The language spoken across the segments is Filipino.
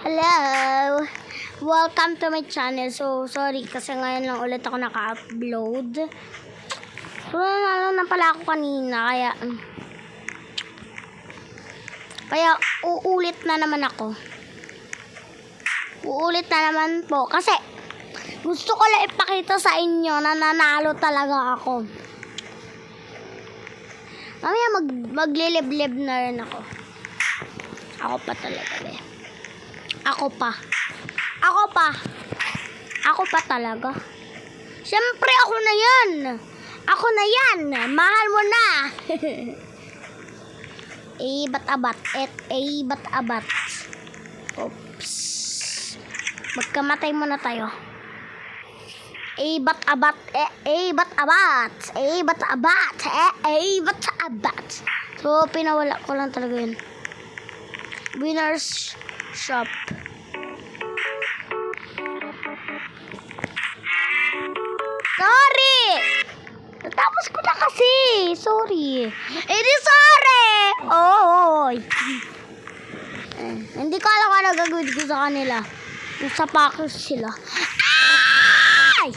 Hello! Welcome to my channel. So, sorry kasi ngayon lang ulit ako naka-upload. So, nalo na pala ako kanina. Kaya uulit na naman ako. Uulit na naman po. Kasi, gusto ko lang ipakita sa inyo na nanalo talaga ako. Mamaya magliliblib na rin ako. Ako pa talaga eh. Ako pa talaga. Siyempre ako na yan. Ako na yan. Mahal mo na. Bat-abat. Bat-abat. Oops. Magkamatay muna tayo. Bat-abat. Bat-abat. Bat-abat. Bat-abat. So, pinawala ko lang talaga yun. Winner's shop. Sorry! Natapos ko na kasi. Sorry. Sorry! Oh. Hindi ko alam kung nagagawin ko sa kanila. Sa packers sila. Ay!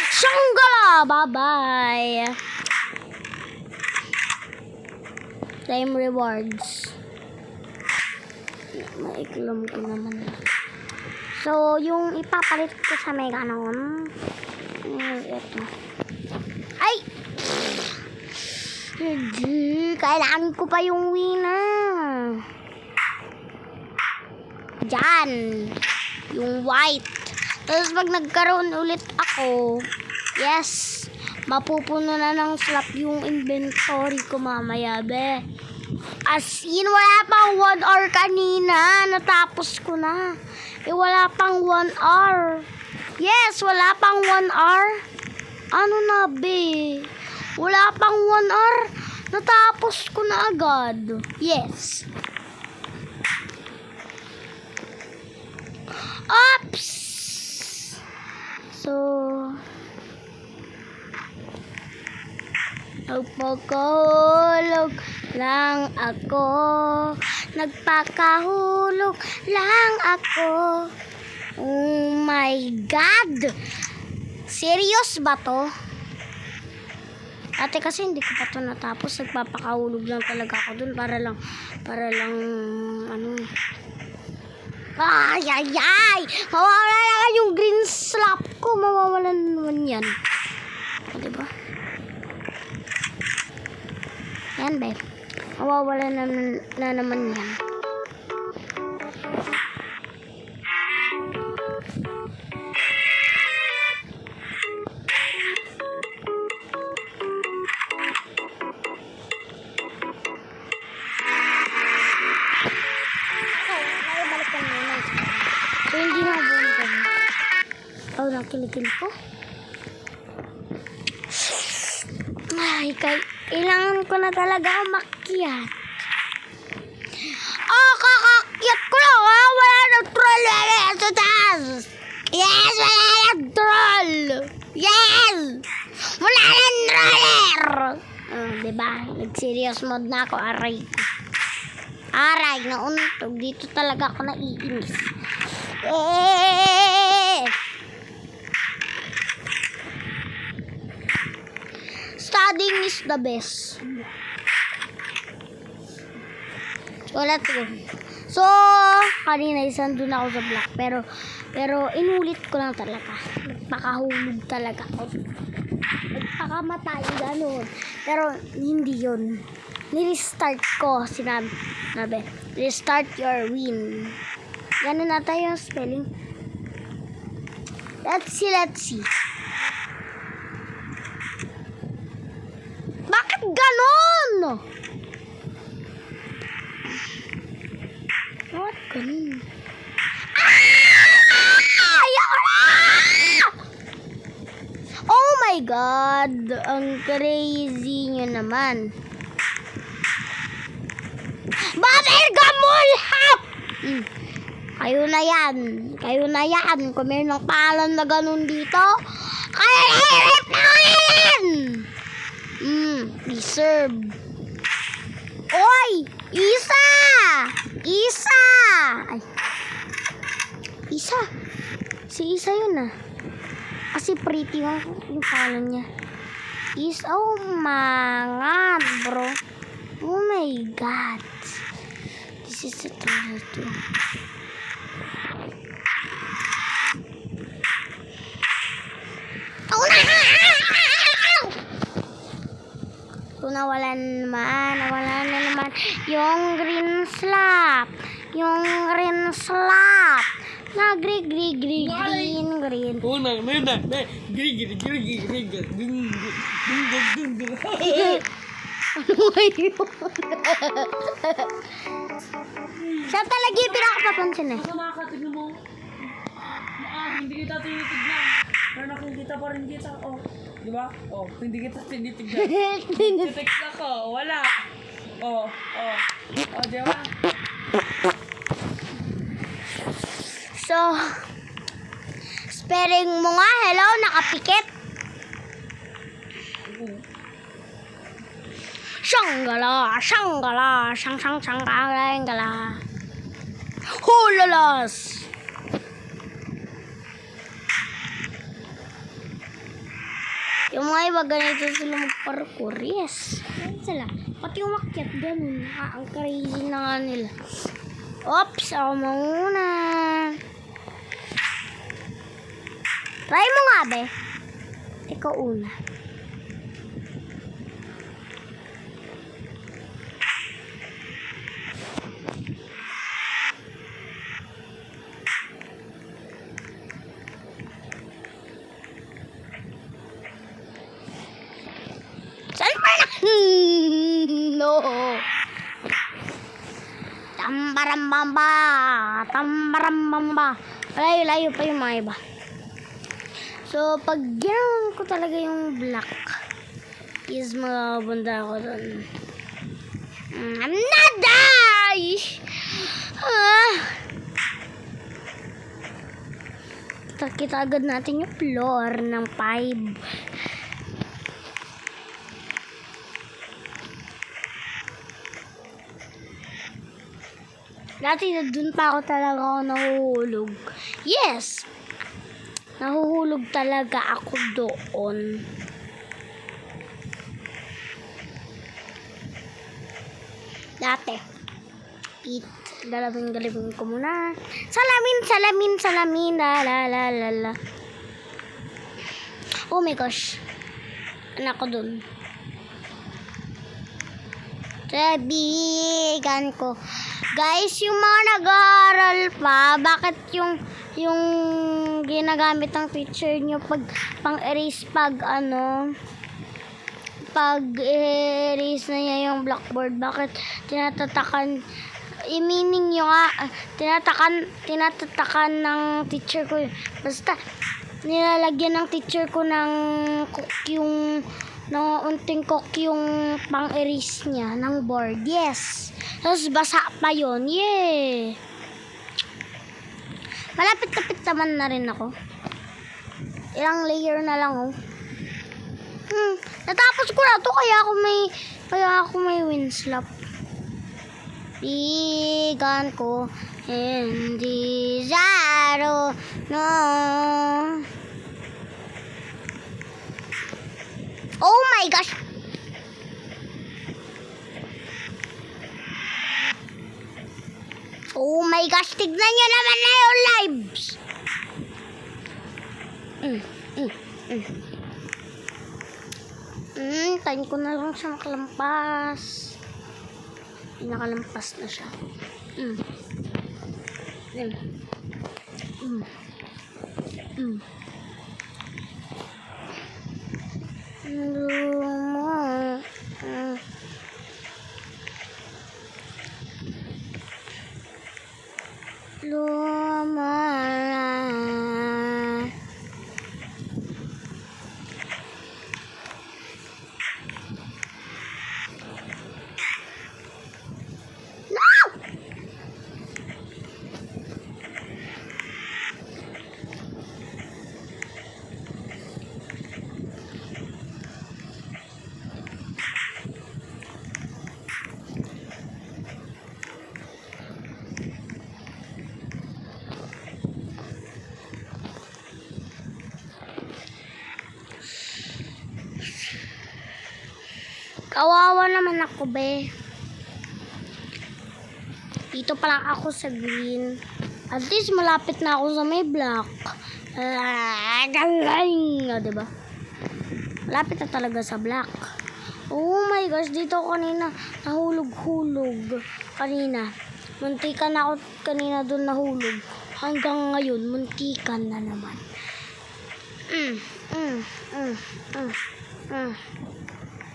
Shanggala! Bye-bye! Time rewards. Maiklam ko naman. So, yung ipapalit ko sa mega noon. Ito. Ay! Hindi. Kailangan ko pa yung winner. Diyan. Yung white. Tapos pag nagkaroon ulit ako, yes, mapupuno na ng slot yung inventory ko mamaya, be. As in, wala pang 1 hour kanina. Natapos ko na. Wala pang 1 hour. Yes, wala pang 1 hour. Ano na, be? Wala pang 1 hour. Natapos ko na agad. Yes. Oops! So, nagpakahulog lang ako. Nagpakahulog lang ako. Oh my God! Serious ba to? Ate, kasi hindi ko pa to natapos. Nagpapakahulog lang talaga ako dun para lang ano. Ay! Mawawala naman yung green slap ko. Mawawala naman yan. O, diba? Yan, be. Mawawala na naman yan. So, hindi na ako kami. Oh, nakiligil ko. Ay, kailangan ko na talaga umakyat. Oh, kakakyat ko lang, ha? Wala ng troll. Wala sa taas. Yes, wala ng troll. Yes! Wala ng troller. Oh, diba? Nag-serious mode na ako. Aray, nauntog. Dito talaga ako naiinis. Studying is the best. So, let's go. So, kanina isang dun ako sa block. Pero inulit ko lang talaga. Nagpakahulog talaga ako. Nagpakamatay, gano'n. Pero hindi yun. Ni-restart ko, sinabi. Restart your win. Ganun na tayo spelling. Let's see. Bakit ganon? What ganon? Ayoko na! Oh my God! Ang crazy nyo naman. Bubble gum mulhap! Kayo na yan. Kung mayroon ng pangalan na ganun dito, kayo na yan! serve. Oy! Isa! Isa! Ay. Isa. Si Isa yun ah. Kasi pretty yung pangalan niya. Oh my god, bro. Oh my god. This is the truth. Oh na! So, nawala na naman yung green slap. Green. Oh, na. Ano yun? Siya talaga yung pinakapapansin eh. Ano nakakatignan mo? Hindi kita tinitignan. Pero nakikita pa rin kita. Oh, di ba? Oh, hindi kita tinitignan. Titext ako. Wala. Oh, di ba? So, spelling mo nga, hello, nakapikit. Shanggala, shanggala. Hulalas. Yung mga iba ganito sila magparkour, yes. Ganun sila. Pati yung makyat, ganun. Ang crazy na nga nila. Oops, ako muna. Try mo nga, be. Ikaw una. Saan pa na? No. Tambarambamba. Layo pa yung mga iba. So, pag ginawan ko talaga yung black, is mabunda ako doon. I'm not die! Kita agad natin yung floor ng 5. Dati na dun pa ako talaga ako nahuhulog. Yes! Nahuhulog talaga ako doon. Dati. Galawin ko muna. Salamin. La. Oh my gosh. Anak ko dun. Kaibigan ko. Guys, yung mga nag-aaral pa, bakit yung ginagamit ng teacher nyo pang-erase pag erase na niya yung blackboard, bakit tinatatakan meaning nyo nga tinatatakan ng teacher ko basta nilalagyan ng teacher ko ng unting cook yung pang-erase niya ng board. Yes. Tapos basa pa yun. Yeah. Malapit-lapit naman na rin ako. Ilang layer na lang oh. Natapos ko na to kaya ako may winslap. Bigan ko hindi zaro no. Oh my gosh. Oh my gosh, tignan nyo naman na yung lives. Tayin ko na lang siya nakalampas. Nakalampas na siya. Kawawa naman ako, be. Dito pa lang ako sa green. At least malapit na ako sa may black. Galing! Diba? Malapit na talaga sa black. Oh my gosh, dito ako kanina nahulog-hulog. Kanina. Muntikan ako kanina doon nahulog. Hanggang ngayon, muntikan na naman.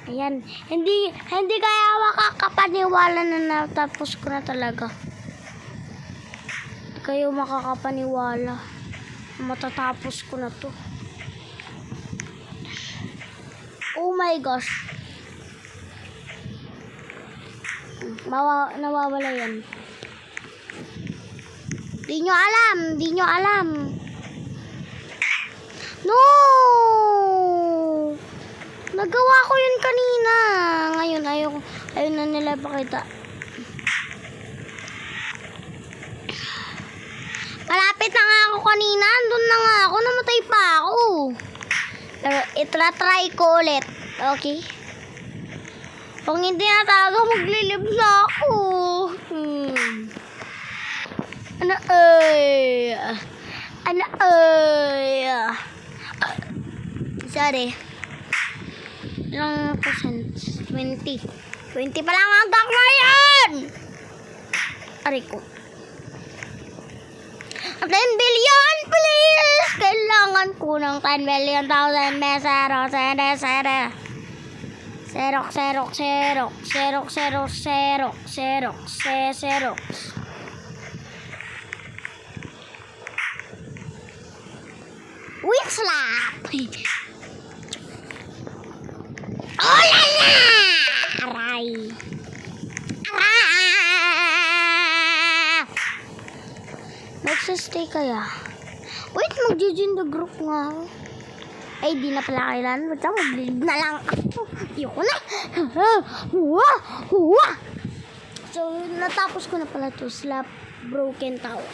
Ayan. Hindi kaya makakapaniwala na natapos ko na talaga. Hindi kayo makakapaniwala. Matatapos ko na to. Oh my gosh. Nawawala yan. Di nyo alam. No! Nagawa ko yun kanina. Ngayon, ayaw na nila pakita. Malapit na nga ako kanina. Andun na nga ako. Namatay pa ako. Pero itratry ko ulit. Okay? Kung hindi na talaga, maglilib na ako. Sorry. Ilang percent? 20. 20 pa lang hanggang ngayon! Aray ko. 10 billion, please! Kailangan ko ng 10 billion, 1,000 mesero, zero. Wing slap! Oh la la! Aray! Magsistay kaya? Wait, mag-join the group nga ako. Ay, di na pala kailangan. Basta mag-leave na lang ako. Ayoko na. So, natapos ko na pala to. Slap Broken Tower.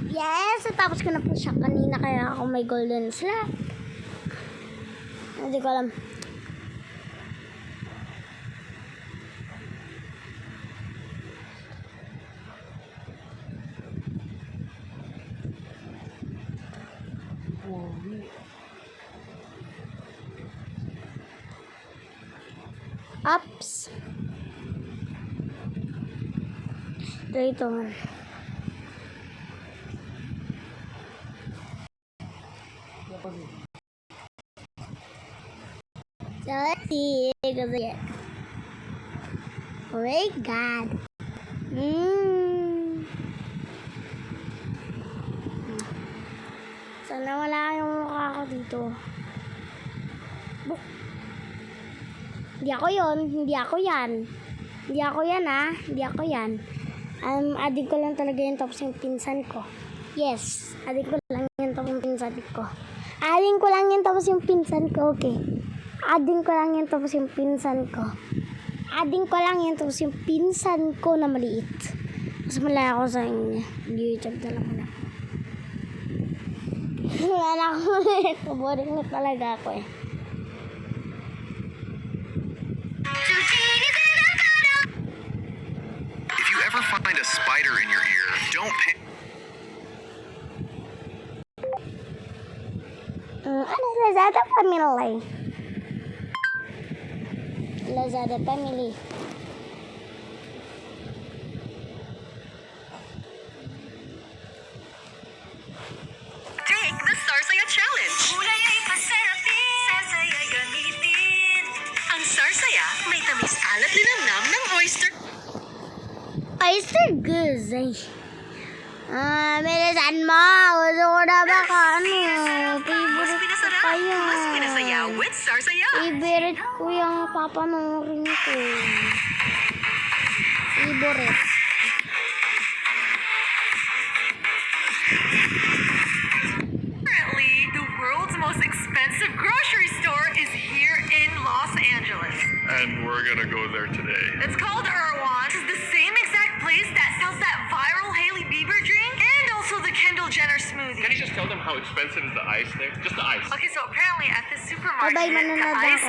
Yes, natapos ko na po siya kanina. Kaya ako may golden slap. Hindi ko alam. Ups. Dito man. Sorry. Oh my God. Sana wala yung mukha ko dito. Hindi ako yun. Hindi ako yan. Hindi ako yan, ha. Hindi ako yan. Adik ko lang talaga yung tapos yung pinsan ko. Yes. Adik ko lang yung tapos yung pinsan ko. Ading ko lang yung tapos yung pinsan ko. Okay. Ading ko lang yung tapos yung pinsan ko. Ading ko lang yung tapos yung pinsan ko na maliit. Mas malaya ako sa inyo. YouTube na lang muna. Wala na ako. Boring na talaga ako eh. If you ever find a spider in your ear, don't panic. Ano Lazada Family? Lazada Family. Take the Sarsaya Challenge! Gulay ay pasarapin, Sarsaya gamitin. Ang Sarsaya may tamis alat linamnam ng oyster. Oyster Guzay. Bilisan mo. Gusto ko na baka Mas favorite ko pinasarap, kayo. mas pinasaya with Sarsaya. Favorite ko yung papanoorin ko. Favorite. Currently, the world's most expensive grocery store is here in Los Angeles. And we're gonna go there today. It's called Erewhon. It's the same exact place that sells that viral Hailey Bieber drink and also the Kendall Jenner smoothie. Can you just tell them how expensive is the ice there? Just the ice. Okay, so apparently at this supermarket, Abay, the manonood ice